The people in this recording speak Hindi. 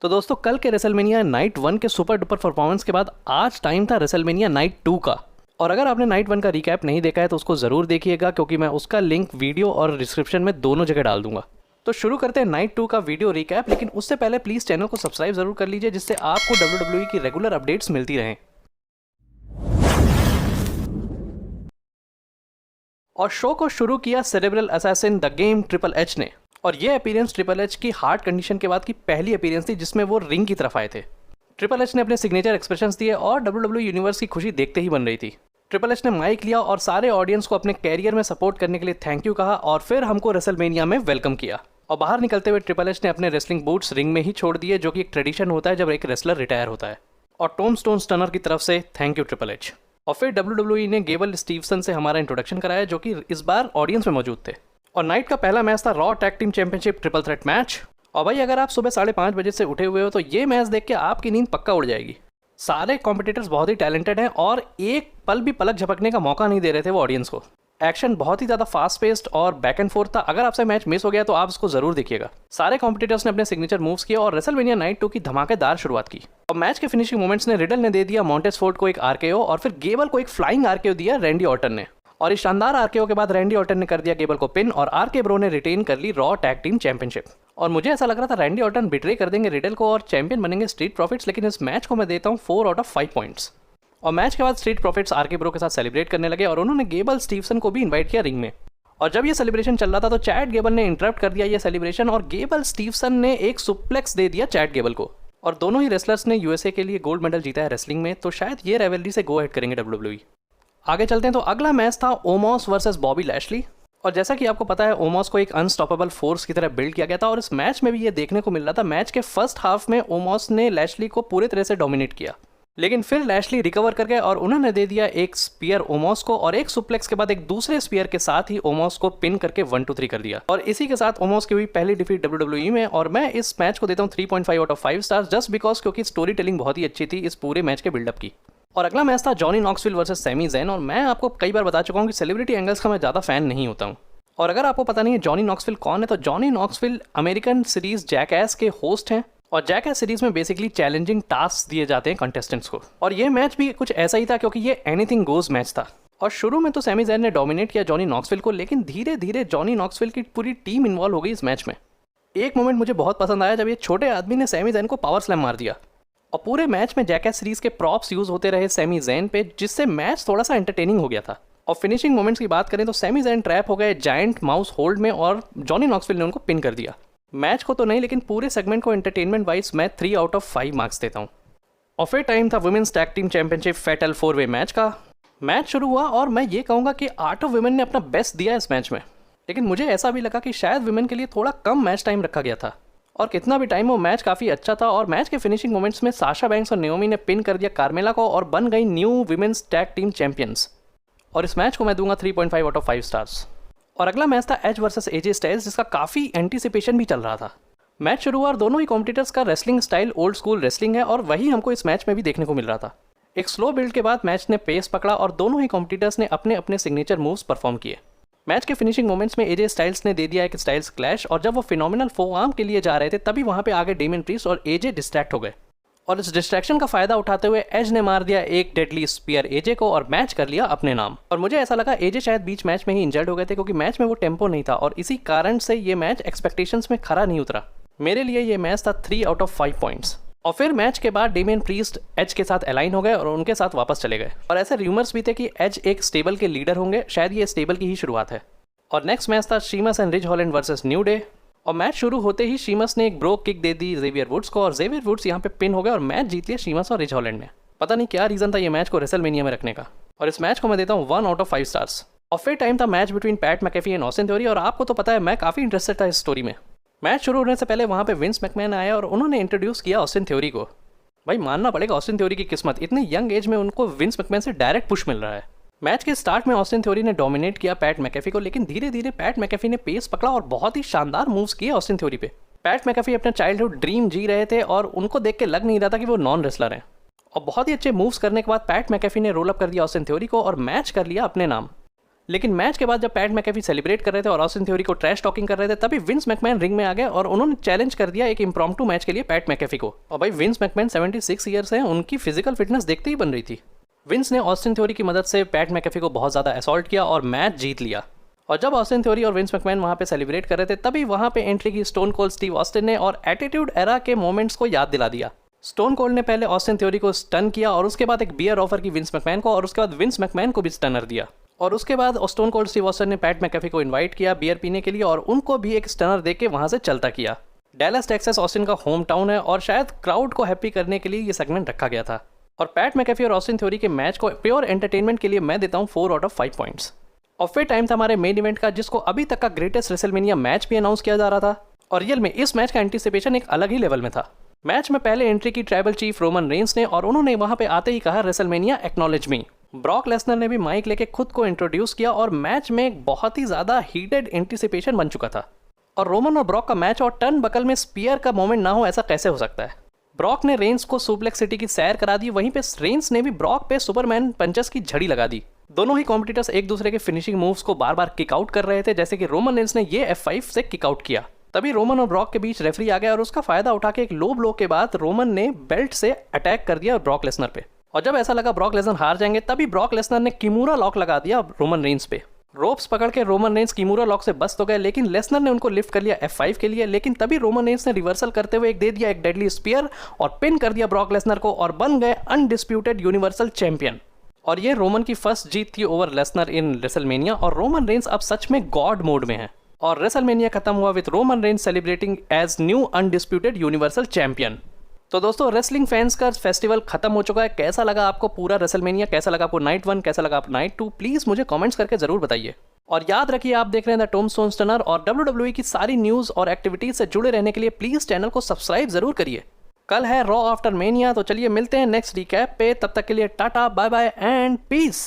तो दोस्तों कल के रेसलमेनिया नाइट 1 के सुपर डुपर परफॉर्मेंस के बाद आज टाइम था रेसलमेनिया नाइट 2 का। और अगर आपने नाइट 1 का रिकैप नहीं देखा है तो उसको ज़रूर देखिएगा, क्योंकि मैं उसका लिंक वीडियो और डिस्क्रिप्शन में दोनों जगह डाल दूंगा। तो शुरू करते हैं नाइट 2 का वीडियो रिकैप, लेकिन उससे पहले प्लीज़ चैनल को सब्सक्राइब ज़रूर कर लीजिए, जिससे आपको WWE की रेगुलर अपडेट्स मिलती रहें। और शो को शुरू किया cerebral assassin the game triple H ने, और ये अपीयरेंस ट्रिपल एच की हार्ट कंडीशन के बाद की पहली अपीयरेंस थी जिसमें वो रिंग की तरफ आए थे। ट्रिपल एच ने अपने सिग्नेचर एक्सप्रेशंस दिए और WWE यूनिवर्स की खुशी देखते ही बन रही थी। ट्रिपल एच ने माइक लिया और सारे ऑडियंस को अपने कैरियर में सपोर्ट करने के लिए थैंक यू कहा, और फिर हमको रेसलमेनिया में वेलकम किया। और बाहर निकलते हुए ट्रिपल एच ने अपने रेसलिंग बूट्स रिंग में ही छोड़ दिए, जो कि एक ट्रेडिशन होता है जब एक रेसलर रिटायर होता है। और टॉम स्टोन स्टनर की तरफ से थैंक यू ट्रिपल एच। और फिर WWE ने गेबल स्टीवसन से हमारा इंट्रोडक्शन कराया, जो कि इस बार ऑडियंस में मौजूद थे। और नाइट का पहला मैच था raw tag team championship triple threat match. और भाई अगर आप सुबह 5:30 बजे से उठे हुए हो तो ये मैच देख के आपकी नींद पक्का उड़ जाएगी। सारे कॉम्पिटिटर्स बहुत ही टैलेंटेड हैं और एक पल भी पलक झपकने का मौका नहीं दे रहे थे वो ऑडियंस को। एक्शन बहुत ही ज़्यादा फास्ट पेस्ड और बैक एंड फोर्थ था। अगर आपसे मैच मिस हो गया तो आप इसको जरूर देखिएगा। सारे कॉम्पिटिटर्स ने अपने सिग्नेचर मूव्स किए और रेसलमेनिया नाइट 2 की धमाकेदार शुरुआत की। और मैच के फिनिशिंग मोमेंट्स ने रिडल ने दे दिया मॉन्टेज फोर्ड को एक आरकेओ, और फिर गेबल को एक फ्लाइंग आरकेओ दिया रैंडी ऑर्टन ने। और इस शानदार आरकेओ के बाद रैंडी ऑर्टन ने कर दिया गेबल को पिन, और आरके ब्रो ने रिटेन कर ली रॉ टैग टीम चैंपियनशिप। और मुझे ऐसा लग रहा था रैंडी ऑर्टन बिट्रे कर देंगे रिडल को और चैंपियन बनेंगे स्ट्रीट प्रॉफिट्स, लेकिन इस मैच को मैं देता हूँ 4 आउट ऑफ 5 पॉइंट्स। और मैच के बाद स्ट्रीट प्रॉफिट्स आरके ब्रो के साथ सेलिब्रेट करने लगे और उन्होंने गेबल स्टीवसन को भी इन्वाइट किया रिंग में। और जब ये सेलिब्रेशन चल रहा था तो चैट गेबल ने इंटरप्ट कर दिया ये सेलिब्रेशन, और गेबल स्टीवसन ने एक सुप्लेक्स दे दिया चैट गेबल को। और दोनों ही रेसलर्स ने यूएसए के लिए गोल्ड मेडल जीता है रेसलिंग में, तो शायद ये राइवलरी से गो हेड करेंगे WWE। आगे चलते हैं तो अगला मैच था ओमॉस वर्सेस बॉबी लैशली। और जैसा कि आपको पता है ओमॉस को एक अनस्टॉपेबल फोर्स की तरह बिल्ड किया गया था, और इस मैच में भी ये देखने को मिल रहा था। मैच के फर्स्ट हाफ में ओमॉस ने लैशली को पूरे तरह से डोमिनेट किया, लेकिन फिर लैशली रिकवर कर गए और उन्होंने दे दिया एक स्पीयर ओमॉस को, और एक सुप्लेक्स के बाद एक दूसरे स्पीयर के साथ ही ओमॉस को पिन करके 1-2-3 कर दिया। और इसी के साथ ओमॉस की हुई पहली डिफीट WWE में। और मैं इस मैच को देता हूँ 3.5 out of 5 stars, just because क्योंकि स्टोरी टेलिंग बहुत ही अच्छी थी इस पूरे मैच के बिल्डअप की। और अगला मैच था Johnny Knoxville versus Sami Zayn. और मैं आपको कई बार बता चुका हूँ कि सेलिब्रिटी एंगल्स का मैं ज़्यादा फैन नहीं होता हूँ। और अगर आपको पता नहीं है जॉनी नॉक्सविल कौन है, तो जॉनी नॉक्सविल अमेरिकन सीरीज जैकएस के होस्ट हैं। और जैकएस सीरीज में बेसिकली चैलेंजिंग टास्क दिए जाते हैं कंटेस्टेंट्स को। और ये मैच भी कुछ ऐसा ही था, क्योंकि ये एनीथिंग गोज मैच था। और शुरू में तो सैमी ज़ेन ने डोमिनेट किया जॉनी नॉक्सविल को, लेकिन धीरे धीरे जॉनी नॉक्सविल की पूरी टीम इन्वॉल्व हो गई इस मैच में। एक मोमेंट मुझे बहुत पसंद आया जब ये छोटे आदमी ने सैमी ज़ेन को पावर स्लैम मार दिया। और पूरे मैच में जैकएस सीरीज के प्रॉप्स यूज होते रहे सैमी ज़ेन पे, जिससे मैच थोड़ा सा एंटरटेनिंग हो गया था। और फिनिशिंग मोमेंट्स की बात करें तो सैमी ज़ेन ट्रैप हो गए जायंट माउस होल्ड में, और जॉनी नॉक्सविल ने उनको पिन कर दिया। मैच को तो नहीं, लेकिन पूरे सेगमेंट को एंटरटेनमेंट वाइज मैं 3 आउट ऑफ 5 मार्क्स देता हूँ। और फिर टाइम था women's tag team championship fatal 4-वे मैच का। मैच शुरू हुआ और मैं ये कहूँगा कि आर्ट ऑफ वुमेन ने अपना बेस्ट दिया इस मैच में, लेकिन मुझे ऐसा भी लगा कि शायद वुमेन के लिए थोड़ा कम मैच टाइम रखा गया था। और कितना भी टाइम हो, मैच काफ़ी अच्छा था। और मैच के फिनिशिंग मोमेंट्स में साशा बैंक्स और नेओमी ने पिन कर दिया कार्मेला को और बन गई new women's tag team champions. और इस मैच को मैं दूंगा 3.5 आउट ऑफ 5 स्टार्स। और अगला मैच था एज वर्सेस एजे स्टाइल्स, जिसका काफ़ी एंटीसिपेशन भी चल रहा था। मैच शुरू हुआ और दोनों ही कॉम्पिटिटर्स का wrestling style old school wrestling है, और वही हमको इस मैच में भी देखने को मिल रहा था। एक स्लो बिल्ड के बाद मैच ने पेस पकड़ा और दोनों ही कॉम्पिटिटर्स ने अपने अपने सिग्नेचर मूव्स परफॉर्म किए। मैच के फिनिशिंग मोमेंट्स में एजे स्टाइल्स ने दे दिया एक स्टाइल्स क्लैश, और जब वो फिनोमिनल फोआर्म के लिए जा रहे थे तभी वहाँ पे आगे डेमियन प्रीस्ट और एजे डिस्ट्रैक्ट हो गए। और इस डिस्ट्रैक्शन का फायदा उठाते हुए एज ने मार दिया एक डेडली स्पीयर एजे को और मैच कर लिया अपने नाम। और मुझे ऐसा लगा एजे शायद बीच मैच में ही इंजर्ड हो गए थे, क्योंकि मैच में वो टेम्पो नहीं था, और इसी कारण से ये मैच एक्सपेक्टेशंस में खरा नहीं उतरा। मेरे लिए ये मैच था 3 आउट ऑफ 5 पॉइंट्स। और फिर मैच के बाद डेमियन प्रीस्ट एज के साथ अलाइन हो गए और उनके साथ वापस चले गए। और ऐसे रूमर्स भी थे कि एज एक स्टेबल के लीडर होंगे, शायद ये स्टेबल की ही शुरुआत है। और नेक्स्ट मैच था Sheamus and Ridge Holland versus New Day. और मैच शुरू होते ही शीमस ने एक ब्रो किक दे दी जेवियर वुड्स को, और जेवियर वुड्स यहाँ पे पिन हो गए और मैच जीत लिया शीमस और रिज हॉलैंड ने। पता नहीं क्या रीज़न था ये मैच को रेसलमेनिया में रखने का। और इस मैच को मैं देता हूँ 1 आउट ऑफ 5 स्टार्स। और फिर टाइम था match between PAT McAfee and Austin theory. और आपको तो पता है मैं काफ़ी इंटरेस्टेड था इस स्टोरी में। मैच शुरू होने से पहले वहाँ पे विंस मैकमैन आया और उन्होंने इंट्रोड्यूस किया ऑस्टिन थ्योरी को। भाई मानना पड़ेगा ऑस्टिन थ्योरी की किस्मत, इतने यंग एज में उनको विंस मैकमैन से डायरेक्ट पुश मिल रहा है। मैच के स्टार्ट में ऑस्टिन थ्योरी ने डोमिनेट किया पैट मैकेफी को, लेकिन धीरे धीरे पैट मैकेफी ने पेस पकड़ा और बहुत ही शानदार मूव्स किए ऑस्टिन थ्योरी पे। पैट मैकेफी अपना चाइल्डहुड ड्रीम जी रहे थे और उनको देख के लग नहीं रहा था कि वो नॉन रेसलर हैं। और बहुत ही अच्छे मूव्स करने के बाद पैट मैकेफी ने रोल अप कर दिया ऑस्टिन थ्योरी को और मैच कर लिया अपने नाम। लेकिन मैच के बाद जब पैट मैकेफी सेलिब्रेट कर रहे थे और ऑस्टिन थ्योरी को ट्रैश टॉकिंग कर रहे थे, तभी विंस मैकमैन रिंग में आ गए और उन्होंने चैलेंज कर दिया एक इम्प्रॉम्प्टू मैच के लिए पैट मैकेफी को। और भाई विंस मैकमैन 76 ईयर्स हैं, उनकी फिजिकल फिटनेस देखते ही बन रही थी। विंस ने ऑस्टिन थ्योरी की मदद से पैट मैकेफी को बहुत ज़्यादा असॉल्ट किया और मैच जीत लिया। और जब ऑस्टिन थ्योरी और विंस मैकमैन वहाँ पे सेलिब्रेट कर रहे थे, तभी वहाँ पे एंट्री की स्टोन कोल्ड स्टीव ऑस्टिन ने और एटीट्यूड एरा के मोमेंट्स को याद दिला दिया। स्टोन कोल्ड ने पहले ऑस्टिन थ्योरी को स्टन किया और उसके बाद एक बियर ऑफर की विंस मैकमैन को, और उसके बाद विंस मैकमैन को भी स्टनर दिया। और उसके बाद स्टोन कोल्ड स्टीव ऑस्टिन ने पैट मैकेफी को इनवाइट किया बियर पीने के लिए और उनको भी एक स्टनर देके वहाँ से चलता किया। डैलस टेक्सास ऑस्टिन का होम टाउन है और शायद क्राउड को हैप्पी करने के लिए ये सेगमेंट रखा गया था। और पैट मैकेफी और ऑस्टिन थ्योरी के मैच को प्योर एंटरटेनमेंट के लिए मैं देता हूँ 4 आउट ऑफ 5 पॉइंट्स। और फिर टाइम था हमारे मेन इवेंट का, जिसको अभी तक का ग्रेटेस्ट रेसलमेनिया मैच भी अनाउंस किया जा रहा था। और रियल में इस मैच का एंटिसिपेशन एक अलग ही लेवल में था। मैच में पहले एंट्री की ट्राइबल चीफ रोमन रेंस ने और उन्होंने वहां पे आते ही कहा रेसलमेनिया एक्नॉलेज मी। ब्रॉक लेसनर ने भी माइक लेके खुद को इंट्रोड्यूस किया और मैच में एक बहुत ही ज्यादा हीटेड एंटिसिपेशन बन चुका था। और रोमन और ब्रॉक का मैच और टर्न बकल में स्पीयर का मोमेंट ना हो, ऐसा कैसे हो सकता है। ब्रॉक ने रेंस को सुप्लेक्स सिटी की सैर करा दी, वहीं पे रेंस ने भी ब्रॉक पे सुपरमैन पंचेस की झड़ी लगा दी। दोनों ही कॉम्पिटिटर्स एक दूसरे के फिनिशिंग मूव्स को बार बार किक आउट कर रहे थे, जैसे कि रोमन रेंस ने ये F5 से किक आउट किया। तभी रोमन और ब्रॉक के बीच रेफरी आ गया और उसका फायदा उठा के एक लो ब्लो के बाद रोमन ने बेल्ट से अटैक कर दिया ब्रॉक लेसनर पे। और जब ऐसा लगा ब्रॉक लेसनर हार जाएंगे, तभी ब्रॉक लेसनर ने किमूरा लॉक लगा दिया रोमन रेंस पे। रोप्स पकड़ के रोमन रेंस किमूरा लॉक से बच तो गए, लेकिन लेसनर ने उनको लिफ्ट कर लिया F5 के लिए। लेकिन तभी रोमन रेंस ने रिवर्सल करते हुए दे दिया एक डेडली स्पीयर और पिन कर दिया ब्रॉक लेसनर को और बन गए अनडिस्प्यूटेड यूनिवर्सल चैंपियन। और ये रोमन की फर्स्ट जीत थी ओवर लेसनर इन रेसलमेनिया और रोमन रेंस अब सच में गॉड मोड में है। और रेसलमेनिया खत्म हुआ with Roman Reigns celebrating as new undisputed universal champion. तो दोस्तों रेसलिंग फैंस का फेस्टिवल खत्म हो चुका है। कैसा लगा आपको पूरा रेसलमेनिया, कैसा लगा आपको नाइट 1, कैसा लगा आपको नाइट 2, प्लीज मुझे कमेंट्स करके जरूर बताइए। और याद रखिए आप देख रहे हैं द टोमस्टोन स्टनर और WWE की सारी न्यूज और एक्टिविटीज से जुड़े रहने के लिए प्लीज चैनल को सब्सक्राइब जरूर करिए। कल है रॉ आफ्टर मेनिया, तो चलिए मिलते हैं नेक्स्ट रिकैप पे। तब तक के लिए tata bye bye and piece.